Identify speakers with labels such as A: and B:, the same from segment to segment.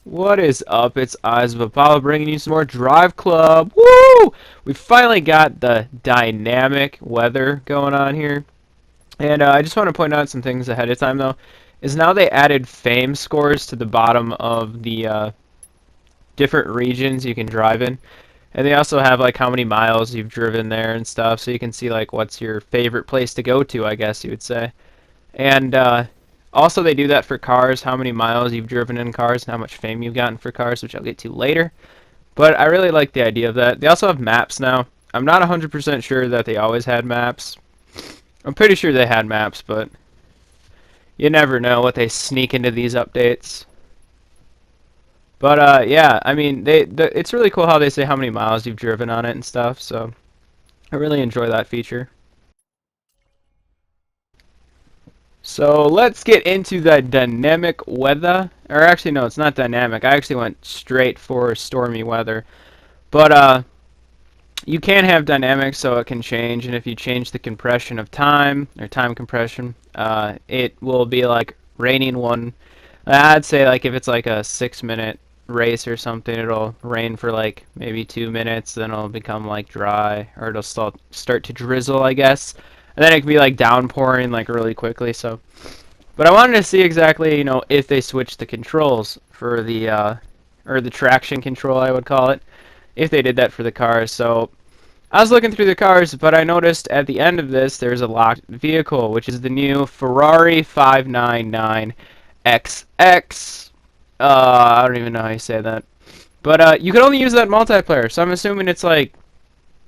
A: What is up? It's Eyes of Apollo bringing you some more Drive Club. Woo! We finally got the dynamic weather going on here. And I just want to point out some things ahead of time, though. Is now they added fame scores to the bottom of the different regions you can drive in. And they also have like how many miles you've driven there and stuff, so you can see like what's your favorite place to go to, I guess you would say. And also, they do that for cars, how many miles you've driven in cars and how much fame you've gotten for cars, which I'll get to later. But I really like the idea of that. They also have maps now. I'm not 100% sure that they always had maps. I'm pretty sure they had maps, but you never know what they sneak into these updates. But yeah, I mean, it's really cool how they say how many miles you've driven on it and stuff, so I really enjoy that feature. So let's get into the dynamic weather. Or actually, no, it's not dynamic. I actually went straight for stormy weather. But you can have dynamic, so it can change. And if you change the compression of time, or time compression, it will be like raining one. I'd say like if it's like a 6-minute race or something, it'll rain for like maybe 2 minutes, then it'll become like dry, or it'll start to drizzle, I guess. And then it can be like downpouring like really quickly. So, but I wanted to see exactly, if they switched the controls for the or the traction control, I would call it, if they did that for the cars. So I was looking through the cars, but I noticed at the end of this there's a locked vehicle, which is the new Ferrari 599XX. I don't even know how you say that. But you can only use that multiplayer, so I'm assuming it's like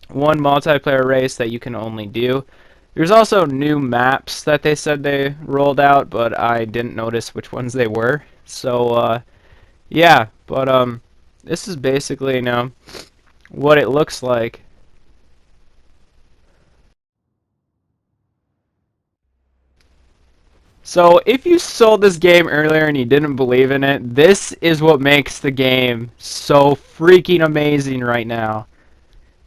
A: one multiplayer race that you can only do. There's also new maps that they said they rolled out, but I didn't notice which ones they were. So, yeah, but this is basically, what it looks like. So, if you sold this game earlier and you didn't believe in it, this is what makes the game so freaking amazing right now.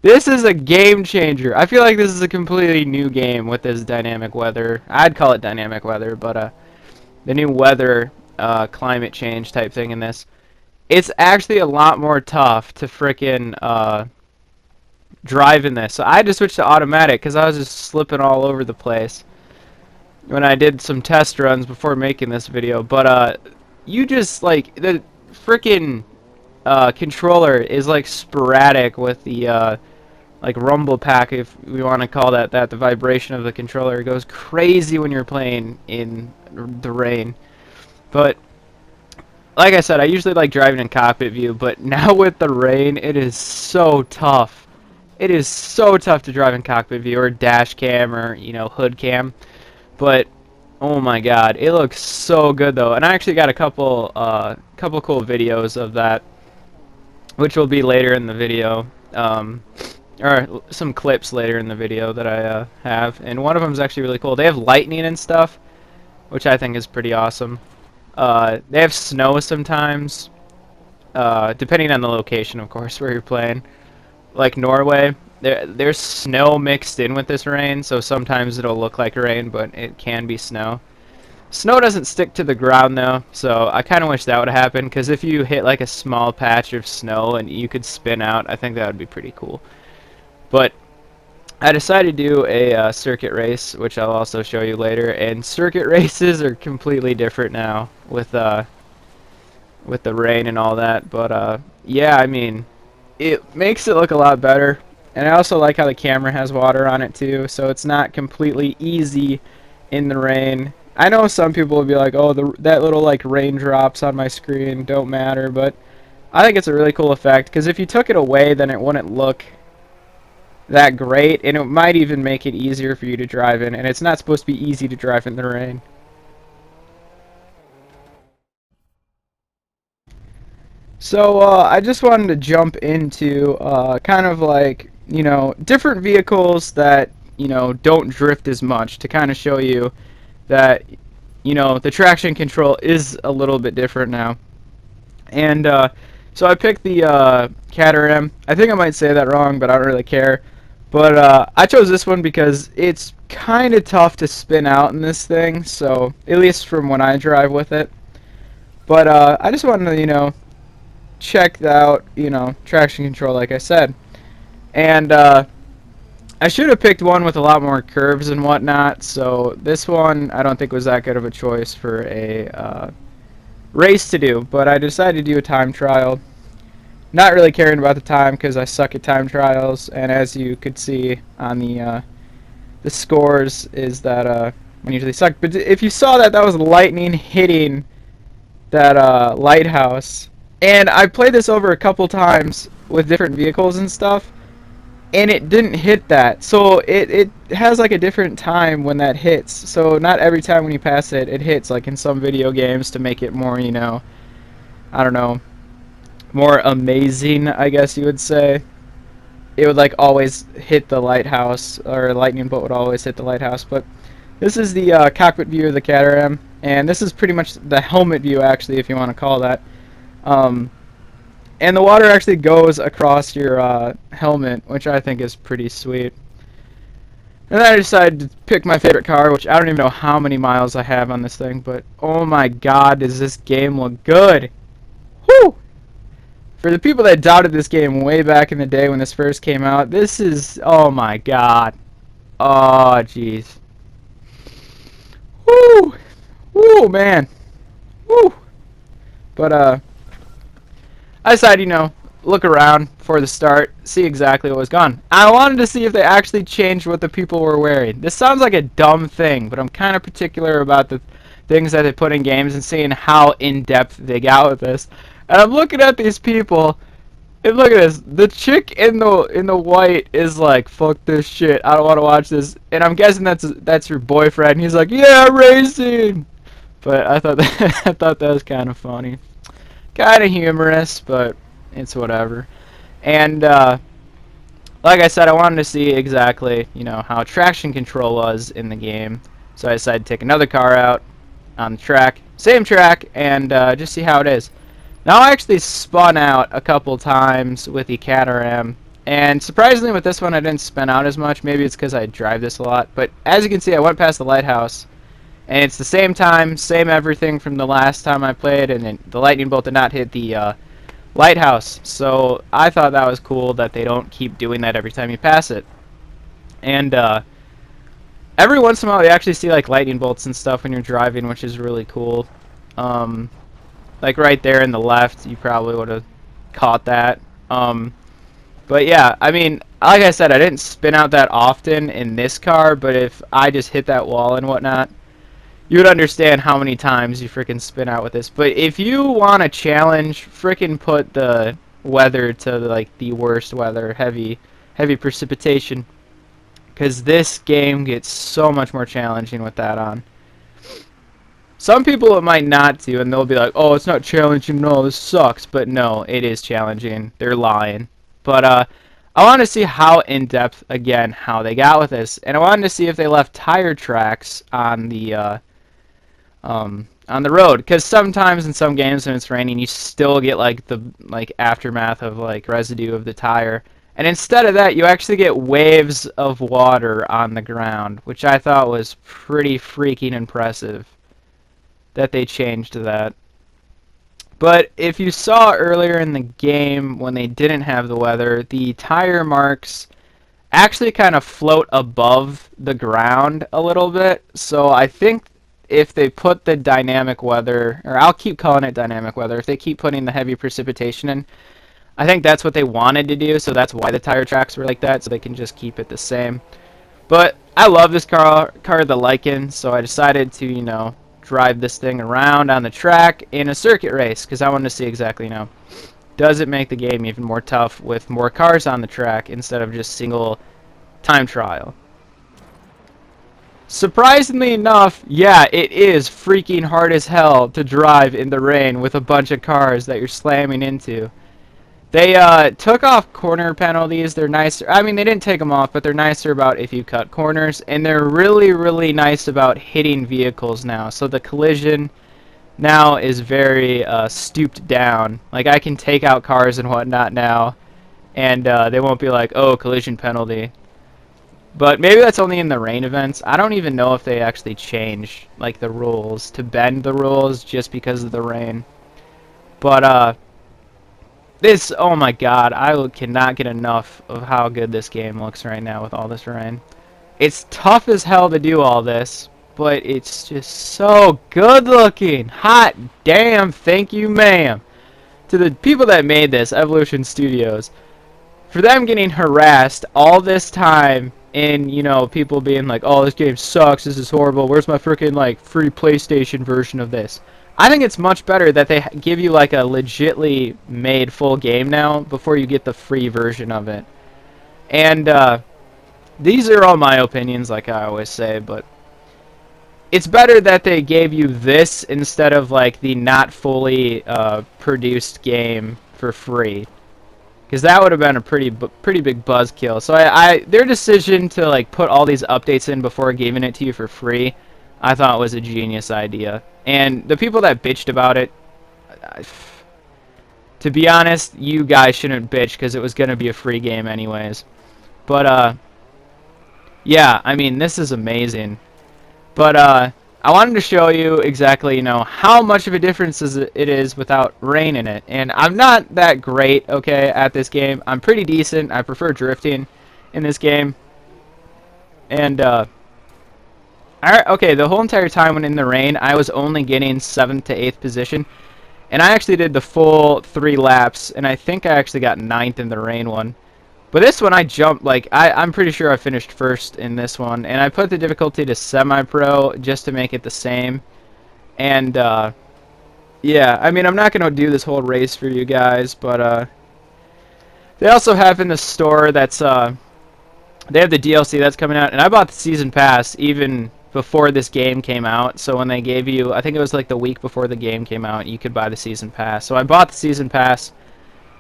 A: This is a game changer. I feel like this is a completely new game with this dynamic weather. I'd call it dynamic weather, but the new weather climate change type thing in this. It's actually a lot more tough to frickin' drive in this. So I had to switch to automatic because I was just slipping all over the place when I did some test runs before making this video. But you just like the frickin' controller is like sporadic with the like rumble pack, if we want to call that, the vibration of the controller goes crazy when you're playing in the rain. But like I said, I usually like driving in cockpit view, but now with the rain, it is so tough. It is so tough to drive in cockpit view or dash cam or hood cam. But oh my god, it looks so good though. And I actually got a couple cool videos of that, which will be later in the video. Or some clips later in the video that I have, and one of them is actually really cool. They have lightning and stuff, which I think is pretty awesome. They have snow sometimes, depending on the location, of course, where you're playing. Like Norway, there's snow mixed in with this rain, so sometimes it'll look like rain, but it can be snow. Snow doesn't stick to the ground though, so I kind of wish that would happen, because if you hit like a small patch of snow and you could spin out, I think that would be pretty cool. But I decided to do a circuit race, which I'll also show you later. And circuit races are completely different now with the rain and all that. But yeah, I mean, it makes it look a lot better. And I also like how the camera has water on it too, so it's not completely easy in the rain. I know some people will be like, "Oh, that little like raindrops on my screen don't matter," but I think it's a really cool effect because if you took it away, then it wouldn't look that great, and it might even make it easier for you to drive in, and it's not supposed to be easy to drive in the rain. So I just wanted to jump into kind of like, different vehicles that, don't drift as much to kind of show you that, the traction control is a little bit different now. And so I picked the Caterham. I think I might say that wrong, but I don't really care. But I chose this one because it's kind of tough to spin out in this thing, so at least from when I drive with it. But I just wanted to, checked out, you know, traction control, like I said. And I should have picked one with a lot more curves and whatnot, so this one I don't think was that good of a choice for a race to do, but I decided to do a time trial. Not really caring about the time because I suck at time trials, and as you could see on the scores is that I usually suck. But if you saw that, that was lightning hitting that lighthouse. And I played this over a couple times with different vehicles and stuff, and it didn't hit that. So it has like a different time when that hits. So not every time when you pass it, it hits, like in some video games to make it more, you know, I don't know, more amazing, I guess you would say. It would like always hit the lighthouse, or a lightning bolt would always hit the lighthouse. But this is the cockpit view of the Caterham, and this is pretty much the helmet view, actually, if you want to call that. And the water actually goes across your helmet, which I think is pretty sweet. And then I decided to pick my favorite car, which I don't even know how many miles I have on this thing, but oh my god, does this game look good! Whew! For the people that doubted this game way back in the day when this first came out, this is, oh my god. Oh, jeez. Woo! Woo, man. Woo! But, I decided, you know, look around before the start, see exactly what was gone. I wanted to see if they actually changed what the people were wearing. This sounds like a dumb thing, but I'm kind of particular about the things that they put in games and seeing how in-depth they got with this. And I'm looking at these people, and look at this. The chick in the white is like, "Fuck this shit. I don't want to watch this." And I'm guessing that's her boyfriend. He's like, "Yeah, racing." But I thought I thought that was kind of funny, kind of humorous, but it's whatever. And like I said, I wanted to see exactly, you know, how traction control was in the game. So I decided to take another car out on the track, same track, and just see how it is. Now I actually spun out a couple times with the Caterham, and surprisingly with this one I didn't spin out as much. Maybe it's because I drive this a lot, but as you can see I went past the lighthouse, and it's the same time, same everything from the last time I played, and the lightning bolt did not hit the lighthouse. So I thought that was cool that they don't keep doing that every time you pass it. And every once in a while you actually see like lightning bolts and stuff when you're driving, which is really cool. Like right there in the left, you probably would have caught that. But yeah, I mean, like I said, I didn't spin out that often in this car, but if I just hit that wall and whatnot, you would understand how many times you freaking spin out with this. But if you want a challenge, freaking put the weather to like the worst weather, heavy precipitation, because this game gets so much more challenging with that on. Some people it might not do, and they'll be like, "Oh, it's not challenging, no, this sucks." But no, it is challenging. They're lying. But I wanted to see how in-depth, again, how they got with this. And I wanted to see if they left tire tracks on the road. Because sometimes in some games when it's raining, you still get like the aftermath of like residue of the tire. And instead of that, you actually get waves of water on the ground, which I thought was pretty freaking impressive that they changed that. But if you saw earlier in the game when they didn't have the weather, the tire marks actually kind of float above the ground a little bit. So I think if they put the dynamic weather, or I'll keep calling it dynamic weather, if they keep putting the heavy precipitation in, I think that's what they wanted to do, so that's why the tire tracks were like that, so they can just keep it the same. But I love this car, the Lycan, so I decided to, you know, drive this thing around on the track in a circuit race, because I wanted to see exactly, you know, does it make the game even more tough with more cars on the track instead of just single time trial. Surprisingly enough, yeah, it is freaking hard as hell to drive in the rain with a bunch of cars that you're slamming into. They took off corner penalties. They're nicer. I mean, they didn't take them off, but they're nicer about if you cut corners. And they're really, really nice about hitting vehicles now. So the collision now is very stooped down. Like, I can take out cars and whatnot now, and they won't be like, oh, collision penalty. But maybe that's only in the rain events. I don't even know if they actually changed, like, the rules to bend the rules just because of the rain. But, This, oh my god, I cannot get enough of how good this game looks right now with all this rain. It's tough as hell to do all this, but it's just so good looking. Hot damn, thank you, ma'am. To the people that made this, Evolution Studios, for them getting harassed all this time and, you know, people being like, oh, this game sucks, this is horrible, where's my freaking, like, free PlayStation version of this? I think it's much better that they give you, like, a legitly made full game now before you get the free version of it. And, these are all my opinions, like I always say, but it's better that they gave you this instead of, like, the not fully produced game for free. Because that would have been a pretty big buzzkill. So their decision to like put all these updates in before giving it to you for free, I thought was a genius idea. And the people that bitched about it, to be honest, you guys shouldn't bitch because it was going to be a free game anyways. But yeah, I mean, this is amazing. But I wanted to show you exactly, you know, how much of a difference it is without rain in it. And I'm not that great, okay, at this game. I'm pretty decent. I prefer drifting in this game. And, okay, the whole entire time when in the rain, I was only getting 7th to 8th position. And I actually did the full 3 laps, and I think I actually got 9th in the rain one. But this one I jumped, like, I'm pretty sure I finished first in this one. And I put the difficulty to semi-pro just to make it the same. And, yeah, I mean, I'm not going to do this whole race for you guys, but, they also have in the store that's, they have the DLC that's coming out. And I bought the season pass even before this game came out. So when they gave you, I think it was like the week before the game came out, you could buy the season pass. So I bought the season pass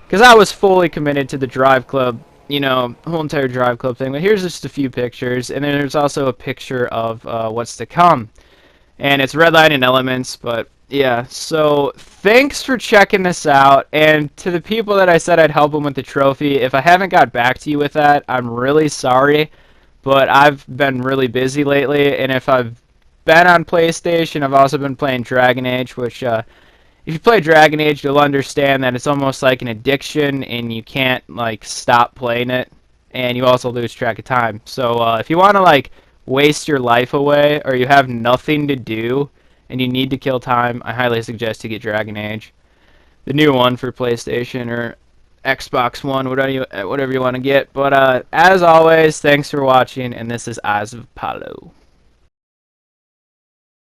A: because I was fully committed to the Driveclub, you know, whole entire Driveclub thing. But here's just a few pictures, and then there's also a picture of what's to come. And it's redlining elements, but yeah. So thanks for checking this out, and to the people that I said I'd help them with the trophy, if I haven't got back to you with that, I'm really sorry. But I've been really busy lately, and if I've been on PlayStation, I've also been playing Dragon Age, which if you play Dragon Age, you'll understand that it's almost like an addiction, and you can't, like, stop playing it, and you also lose track of time. So, if you want to, like, waste your life away, or you have nothing to do, and you need to kill time, I highly suggest you get Dragon Age. The new one for PlayStation, or Xbox One, whatever you want to get. But, as always, thanks for watching, and this is Eyes of Apollo.